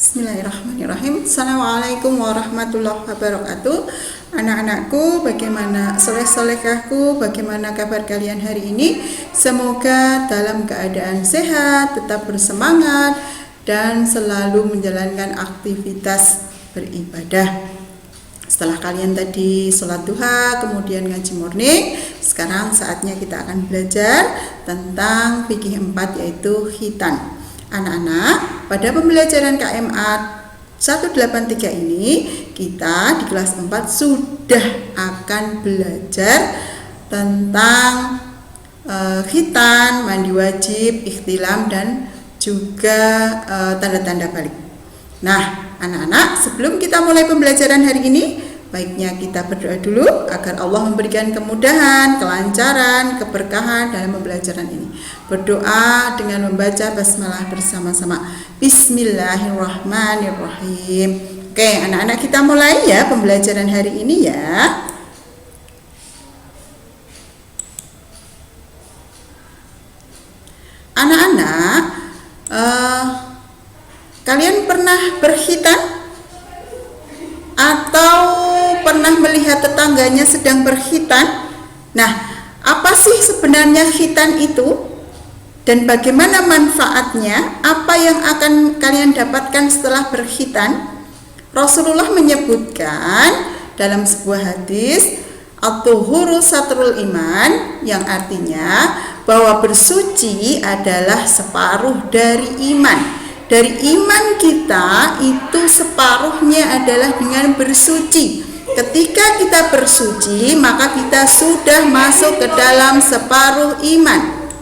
Bismillahirrahmanirrahim. Assalamualaikum warahmatullahi wabarakatuh. Anak-anakku, bagaimana soleh-solehahku, bagaimana kabar kalian hari ini? Semoga dalam keadaan sehat, tetap bersemangat, dan selalu menjalankan aktivitas beribadah. Setelah kalian tadi sholat duha, kemudian ngaji morning, sekarang saatnya kita akan belajar tentang fikih 4, yaitu khitan. Anak-anak, pada pembelajaran KMA 183 ini, kita di kelas 4 sudah akan belajar tentang khitan, mandi wajib, ikhtilam, dan juga tanda-tanda balik. Nah, anak-anak, sebelum kita mulai pembelajaran hari ini, baiknya kita berdoa dulu agar Allah memberikan kemudahan, kelancaran, keberkahan dalam pembelajaran ini. Berdoa dengan membaca basmalah bersama-sama. Bismillahirrahmanirrahim. Oke, anak-anak, kita mulai ya pembelajaran hari ini ya. Anak-anak, kalian pernah berkhitan? Atau pernah melihat tetangganya sedang berkhitan? Nah, apa sih sebenarnya khitan itu? Dan bagaimana manfaatnya? Apa yang akan kalian dapatkan setelah berkhitan? Rasulullah menyebutkan dalam sebuah hadis, at-tuhuru satrul iman, yang artinya bahwa bersuci adalah separuh dari iman. Dari iman kita itu separuhnya adalah dengan bersuci. Ketika kita bersuci, maka kita sudah masuk ke dalam separuh iman.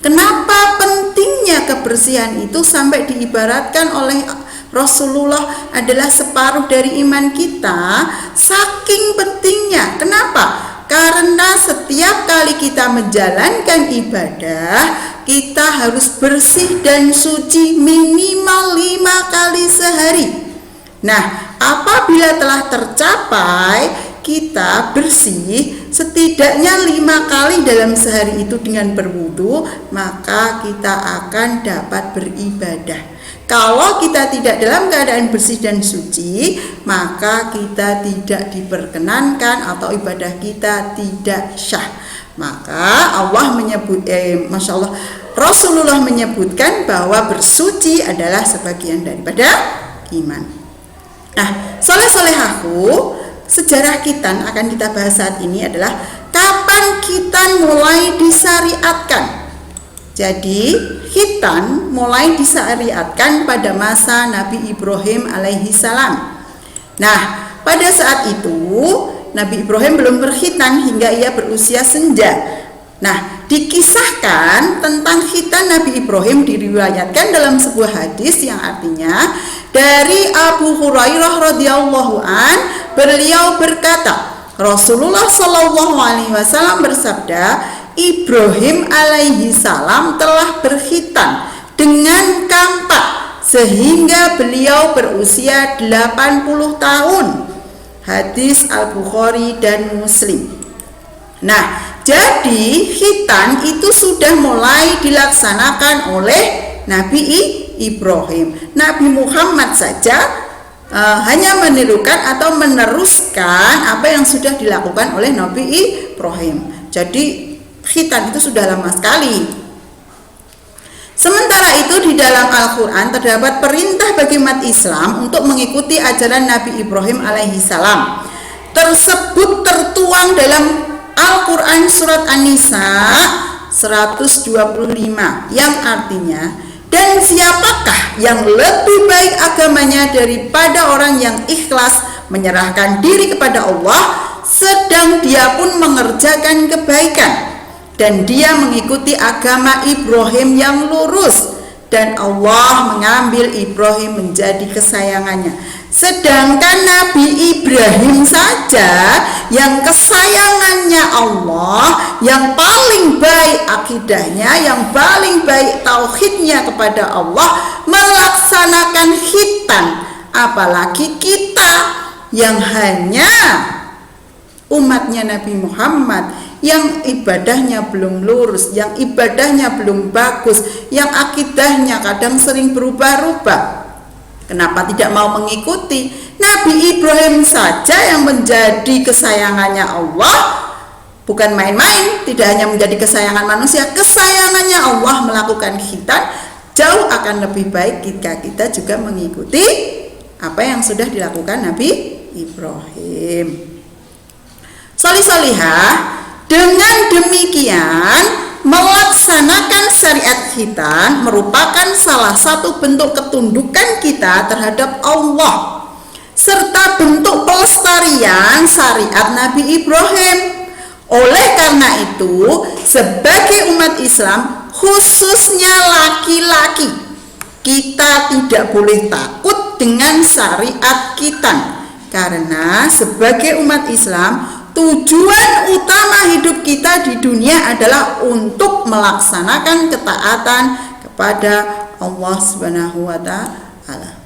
Kenapa pentingnya kebersihan itu sampai diibaratkan oleh Rasulullah adalah separuh dari iman kita? Saking pentingnya. Kenapa? Karena setiap kali kita menjalankan ibadah, kita harus bersih dan suci minimal 5 kali sehari. Nah, apabila telah tercapai kita bersih setidaknya 5 kali dalam sehari itu dengan berwudu, maka kita akan dapat beribadah. Kalau kita tidak dalam keadaan bersih dan suci, maka kita tidak diperkenankan atau ibadah kita tidak syah. Maka Allah Masya Allah, Rasulullah menyebutkan bahwa bersuci adalah sebagian daripada iman. Nah, soleh-solehahku, sejarah khitan akan kita bahas saat ini adalah kapan khitan mulai disyariatkan. Jadi, khitan mulai disyariatkan pada masa Nabi Ibrahim alaihi salam. Nah, pada saat itu Nabi Ibrahim belum berkhitan hingga ia berusia senja. Nah, dikisahkan tentang khitan Nabi Ibrahim diriwayatkan dalam sebuah hadis yang artinya dari Abu Hurairah radhiyallahu an, beliau berkata, Rasulullah shallallahu alaihi wasallam bersabda, Ibrahim alaihi salam telah berkhitan dengan kampak sehingga beliau berusia 80 tahun. Hadis Al-Bukhari dan Muslim. Nah, jadi khitan itu sudah mulai dilaksanakan oleh Nabi Ibrahim. Nabi Muhammad saja hanya menirukan atau meneruskan apa yang sudah dilakukan oleh Nabi Ibrahim. Jadi khitan itu sudah lama sekali. Sementara itu di dalam Al-Quran terdapat perintah bagi umat Islam untuk mengikuti ajaran Nabi Ibrahim alaihi salam. Tersebut tertuang dalam Al-Quran surat An-Nisa 125 yang artinya, dan siapakah yang lebih baik agamanya daripada orang yang ikhlas menyerahkan diri kepada Allah sedang dia pun mengerjakan kebaikan, dan dia mengikuti agama Ibrahim yang lurus, dan Allah mengambil Ibrahim menjadi kesayangannya. Sedangkan Nabi Ibrahim saja yang kesayangannya Allah, yang paling baik akidahnya, yang paling baik tauhidnya kepada Allah, melaksanakan khitan. Apalagi kita yang hanya umatnya Nabi Muhammad, yang ibadahnya belum lurus, yang ibadahnya belum bagus, yang akidahnya kadang sering berubah-ubah. Kenapa tidak mau mengikuti? Nabi Ibrahim saja yang menjadi kesayangannya Allah, bukan main-main, tidak hanya menjadi kesayangan manusia, kesayangannya Allah melakukan khitan. Jauh akan lebih baik jika kita juga mengikuti apa yang sudah dilakukan Nabi Ibrahim. Solih-solihah, dengan demikian melaksanakan syariat khitan merupakan salah satu bentuk ketundukan kita terhadap Allah serta bentuk pelestarian syariat Nabi Ibrahim. Oleh karena itu, sebagai umat Islam, khususnya laki-laki, kita tidak boleh takut dengan syariat khitan, karena sebagai umat Islam, tujuan utama hidup kita di dunia adalah untuk melaksanakan ketaatan kepada Allah Subhanahu wa Ta'ala.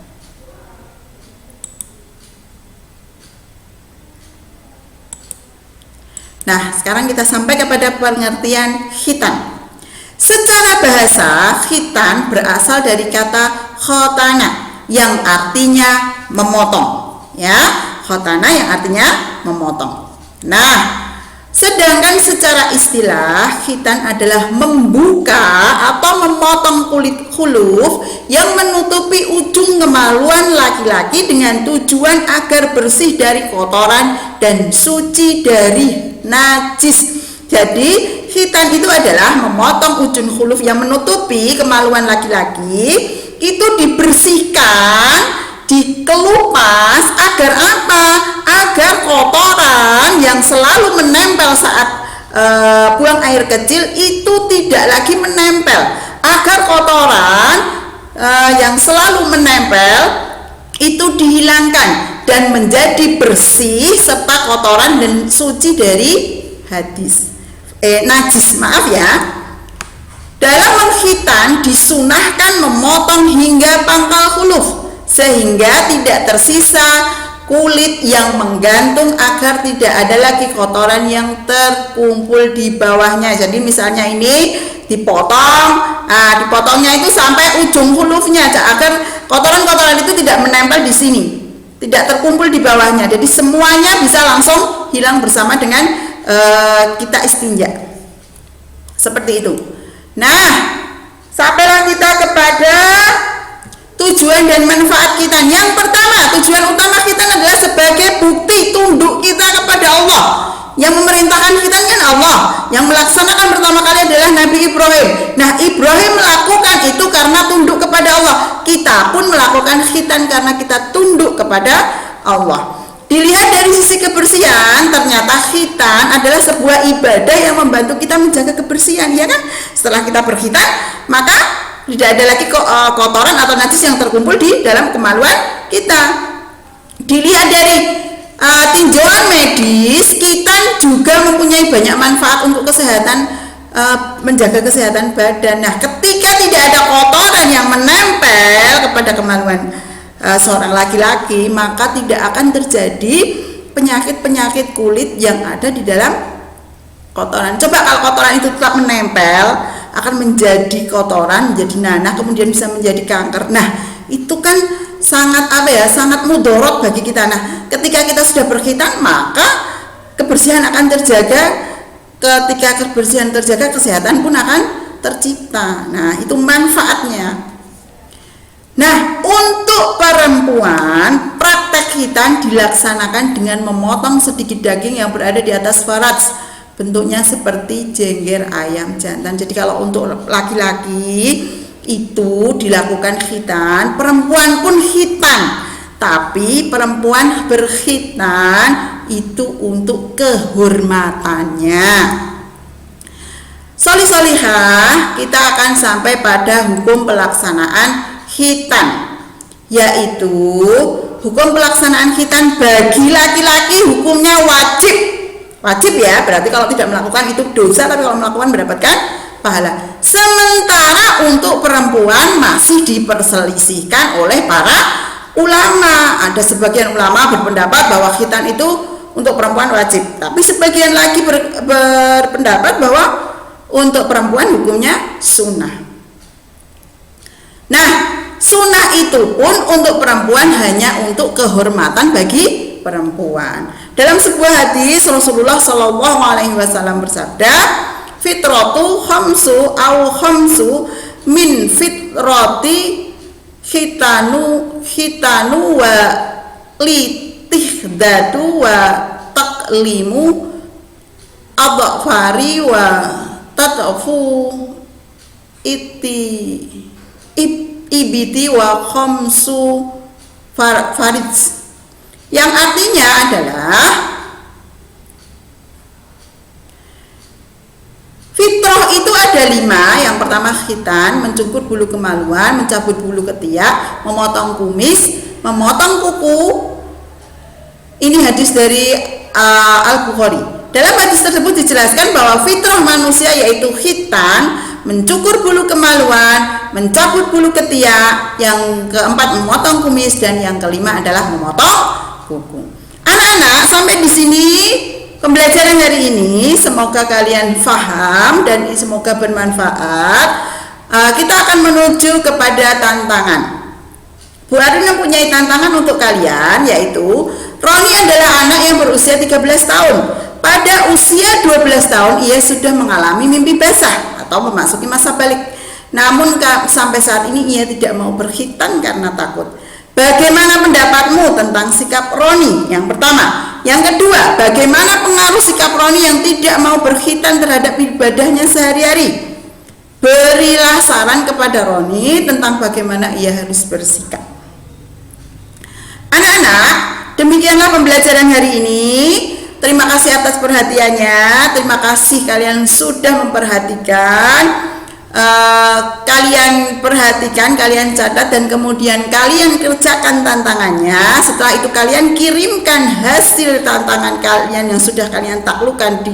Nah, sekarang kita sampai kepada pengertian khitan. Secara bahasa, khitan berasal dari kata khotana yang artinya memotong, ya. Khotana yang artinya memotong. Nah, sedangkan secara istilah, khitan adalah membuka atau memotong kulit khuluf yang menutupi ujung kemaluan laki-laki dengan tujuan agar bersih dari kotoran dan suci dari najis. Jadi khitan itu adalah memotong ujung khuluf yang menutupi kemaluan laki-laki, itu dibersihkan, dikelupas agar apa? Agar kotoran yang selalu menempel saat buang air kecil itu tidak lagi menempel, agar kotoran yang selalu menempel itu dihilangkan dan menjadi bersih serta kotoran dan suci dari najis, maaf ya. Dalam mengkhitan disunahkan memotong hingga pangkal khuluf sehingga tidak tersisa kulit yang menggantung agar tidak ada lagi kotoran yang terkumpul di bawahnya. Jadi misalnya ini dipotong, dipotongnya itu sampai ujung khulufnya agar kotoran-kotoran itu tidak menempel di sini, tidak terkumpul di bawahnya. Jadi semuanya bisa langsung hilang bersama dengan kita istinja. Seperti itu. Nah, sampailah kita kepada tujuan dan manfaat khitan. Yang pertama, tujuan utama khitan adalah sebagai bukti tunduk kita kepada Allah. Yang memerintahkan khitan kan Allah, yang melaksanakan pertama kali adalah Nabi Ibrahim. Nah, Ibrahim melakukan itu karena tunduk kepada Allah. Kita pun melakukan khitan karena kita tunduk kepada Allah. Dilihat dari sisi kebersihan, ternyata khitan adalah sebuah ibadah yang membantu kita menjaga kebersihan, ya kan? Setelah kita berkhitan, maka tidak ada lagi kotoran atau najis yang terkumpul di dalam kemaluan kita. Dilihat dari tinjauan medis, khitan juga mempunyai banyak manfaat untuk kesehatan, menjaga kesehatan badan. Nah, ketika tidak ada kotoran yang menempel kepada kemaluan seorang laki-laki, maka tidak akan terjadi penyakit-penyakit kulit yang ada di dalam kotoran. Coba kalau kotoran itu tetap menempel, akan menjadi kotoran, menjadi nanah, kemudian bisa menjadi kanker. Nah, itu kan sangat sangat mudorot bagi kita. Nah, ketika kita sudah berkhitan, maka kebersihan akan terjaga. Ketika kebersihan terjaga, kesehatan pun akan tercipta. Nah, itu manfaatnya. Nah, untuk perempuan, praktek khitan dilaksanakan dengan memotong sedikit daging yang berada di atas faraj, bentuknya seperti jengger ayam jantan. Jadi kalau untuk laki-laki itu dilakukan khitan, perempuan pun khitan, tapi perempuan berkhitan itu untuk kehormatannya. Solih-solihah, kita akan sampai pada hukum pelaksanaan khitan, yaitu hukum pelaksanaan khitan bagi laki-laki hukumnya wajib ya, berarti kalau tidak melakukan itu dosa, tapi kalau melakukan mendapatkan pahala. Sementara untuk perempuan masih diperselisihkan oleh para ulama. Ada sebagian ulama berpendapat bahwa khitan itu untuk perempuan wajib, tapi sebagian lagi berpendapat bahwa untuk perempuan hukumnya sunnah. Nah, sunnah itu pun untuk perempuan hanya untuk kehormatan bagi perempuan. Dalam sebuah hadis Rasulullah Shallallahu Alaihi Wasallam bersabda, fitratu khamsu au khamsu min fitrati khitanu wa litihdatu wa taklimu adfari wa tadfu ibiti wa khamsu farij, yang artinya adalah fitrah itu ada 5. Yang pertama khitan, mencukur bulu kemaluan, mencabut bulu ketiak, memotong kumis, memotong kuku. Ini hadis dari Al-Bukhari. Dalam hadis tersebut dijelaskan bahwa fitrah manusia yaitu khitan, mencukur bulu kemaluan, mencabut bulu ketiak, yang keempat memotong kumis, dan yang kelima adalah memotong kuku. Anak-anak, sampai di sini pembelajaran hari ini, semoga kalian paham dan semoga bermanfaat. Kita akan menuju kepada tantangan. Bu Arin mempunyai tantangan untuk kalian, yaitu Roni adalah anak yang berusia 13 tahun. Pada usia 12 tahun ia sudah mengalami mimpi basah atau memasuki masa balik. Namun sampai saat ini ia tidak mau berkhitan karena takut. Bagaimana pendapatmu tentang sikap Roni? Yang pertama. Yang kedua, bagaimana pengaruh sikap Roni yang tidak mau berkhitan terhadap ibadahnya sehari-hari? Berilah saran kepada Roni tentang bagaimana ia harus bersikap. Anak-anak, demikianlah pembelajaran hari ini. Terima kasih atas perhatiannya. Terima kasih kalian sudah memperhatikan. Kalian perhatikan, kalian catat, dan kemudian kalian kerjakan tantangannya. Setelah itu kalian kirimkan hasil tantangan kalian yang sudah kalian taklukkan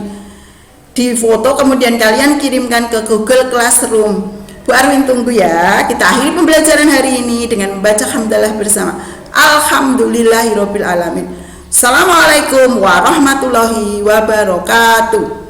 di foto, kemudian kalian kirimkan ke Google Classroom. Bu Arwin tunggu ya. Kita akhiri pembelajaran hari ini dengan membaca hamdalah bersama. Alhamdulillahirabbil alamin. Assalamualaikum warahmatullahi wabarakatuh.